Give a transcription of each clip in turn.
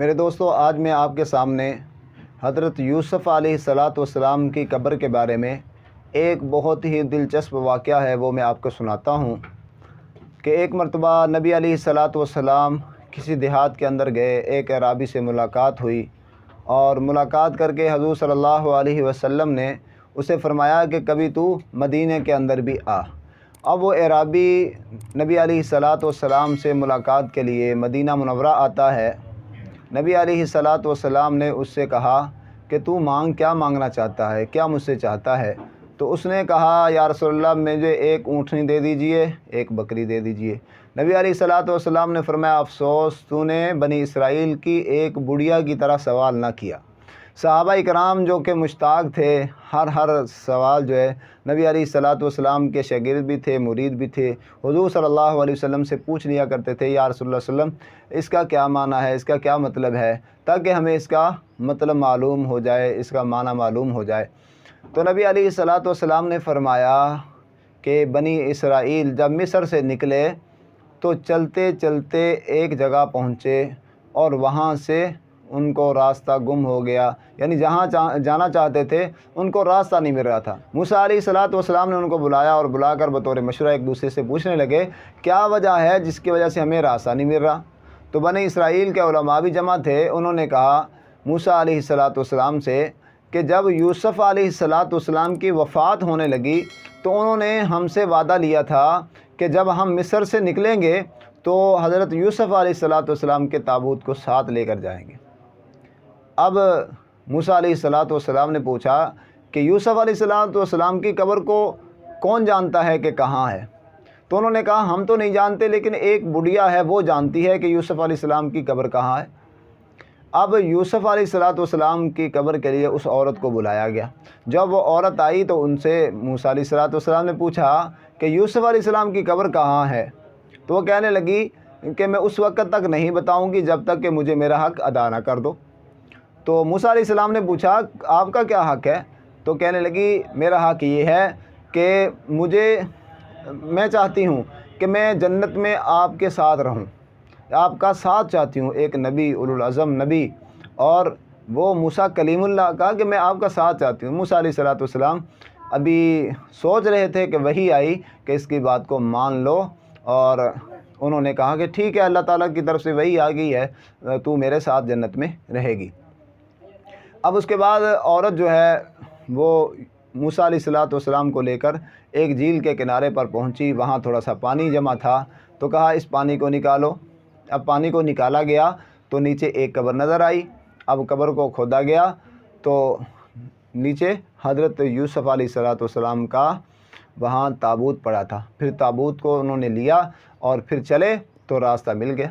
میرے دوستو، آج میں آپ کے سامنے حضرت یوسف علیہ السلام کی قبر کے بارے میں ایک بہت ہی دلچسپ واقعہ ہے وہ میں آپ کو سناتا ہوں کہ ایک مرتبہ نبی علیہ السلام کسی دیہات کے اندر گئے، ایک اعرابی سے ملاقات ہوئی اور ملاقات کر کے حضور صلی اللہ علیہ وسلم نے اسے فرمایا کہ کبھی تو مدینہ کے اندر بھی آ۔ اب وہ اعرابی نبی علیہ السلام سے ملاقات کے لیے مدینہ منورہ آتا ہے۔ نبی علیہ السلام نے اس سے کہا کہ تو کیا مانگنا چاہتا ہے، کیا مجھ سے چاہتا ہے؟ تو اس نے کہا یا رسول اللہ مجھے ایک اونٹنی دے دیجئے، ایک بکری دے دیجئے۔ نبی علیہ السلام نے فرمایا افسوس تو نے بنی اسرائیل کی ایک بڑھیا کی طرح سوال نہ کیا۔ صحابہ اکرام جو کہ مشتاق تھے، ہر سوال جو ہے نبی علیہ السلام کے شاگرد بھی تھے، مرید بھی تھے، حضور صلی اللہ علیہ وسلم سے پوچھ لیا کرتے تھے یا رسول اللہ صلی اللہ علیہ وسلم اس کا کیا معنی ہے، اس کا کیا مطلب ہے، تاکہ ہمیں اس کا مطلب معلوم ہو جائے، اس کا معنی معلوم ہو جائے۔ تو نبی علیہ السلام نے فرمایا کہ بنی اسرائیل جب مصر سے نکلے تو چلتے چلتے ایک جگہ پہنچے اور وہاں سے ان کو راستہ گم ہو گیا، یعنی جہاں جانا چاہتے تھے ان کو راستہ نہیں مل رہا تھا۔ موسیٰ علیہ السلام نے ان کو بلایا اور بلا کر بطور مشورہ ایک دوسرے سے پوچھنے لگے کیا وجہ ہے جس کی وجہ سے ہمیں راستہ نہیں مل رہا؟ تو بنی اسرائیل کے علماء بھی جمع تھے، انہوں نے کہا موسیٰ علیہ السلام سے کہ جب یوسف علیہ السلام کی وفات ہونے لگی تو انہوں نے ہم سے وعدہ لیا تھا کہ جب ہم مصر سے نکلیں گے تو حضرت یوسف علیہ السلام کے تابوت کو ساتھ لے کر جائیں گے۔ اب موسیٰ علیہ السلام نے پوچھا کہ یوسف علیہ السلام کی قبر کو کون جانتا ہے کہ کہاں ہے؟ تو انہوں نے کہا ہم تو نہیں جانتے، لیکن ایک بڑھیا ہے وہ جانتی ہے کہ یوسف علیہ السلام کی قبر کہاں ہے۔ اب یوسف علیہ السلام کی قبر کے لیے اس عورت کو بلایا گیا۔ جب وہ عورت آئی تو ان سے موسیٰ علیہ السلام نے پوچھا کہ یوسف علیہ السلام کی قبر کہاں ہے؟ تو وہ کہنے لگی کہ میں اس وقت تک نہیں بتاؤں گی جب تک کہ مجھے میرا حق ادا نہ کر دو۔ تو موسیٰ علیہ السلام نے پوچھا آپ کا کیا حق ہے؟ تو کہنے لگی میرا حق یہ ہے کہ میں چاہتی ہوں کہ میں جنت میں آپ کے ساتھ رہوں، آپ کا ساتھ چاہتی ہوں۔ ایک نبی، اولوالعزم نبی، اور وہ موسیٰ کلیم اللہ کہا کہ میں آپ کا ساتھ چاہتی ہوں۔ موسیٰ علیہ السلام ابھی سوچ رہے تھے کہ وحی آئی کہ اس کی بات کو مان لو، اور انہوں نے کہا کہ ٹھیک ہے، اللہ تعالیٰ کی طرف سے وحی آ گئی ہے، تو میرے ساتھ جنت میں رہے گی۔ اب اس کے بعد عورت جو ہے وہ موسیٰ علیہ السلام کو لے کر ایک جھیل کے کنارے پر پہنچی، وہاں تھوڑا سا پانی جمع تھا، تو کہا اس پانی کو نکالو۔ اب پانی کو نکالا گیا تو نیچے ایک قبر نظر آئی۔ اب قبر کو کھودا گیا تو نیچے حضرت یوسف علیہ السلام کا وہاں تابوت پڑا تھا۔ پھر تابوت کو انہوں نے لیا اور پھر چلے تو راستہ مل گیا۔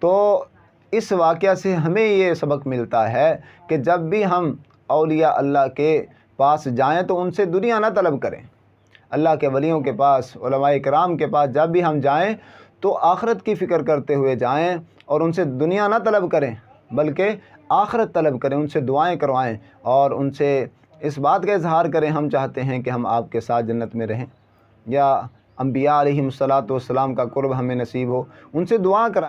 تو اس واقعہ سے ہمیں یہ سبق ملتا ہے کہ جب بھی ہم اولیاء اللہ کے پاس جائیں تو ان سے دنیا نہ طلب کریں۔ اللہ کے ولیوں کے پاس، علماء کرام کے پاس جب بھی ہم جائیں تو آخرت کی فکر کرتے ہوئے جائیں اور ان سے دنیا نہ طلب کریں بلکہ آخرت طلب کریں، ان سے دعائیں کروائیں اور ان سے اس بات کا اظہار کریں ہم چاہتے ہیں کہ ہم آپ کے ساتھ جنت میں رہیں، یا انبیاء علیہم الصلوۃ والسلام کا قرب ہمیں نصیب ہو، ان سے دعا کرائیں۔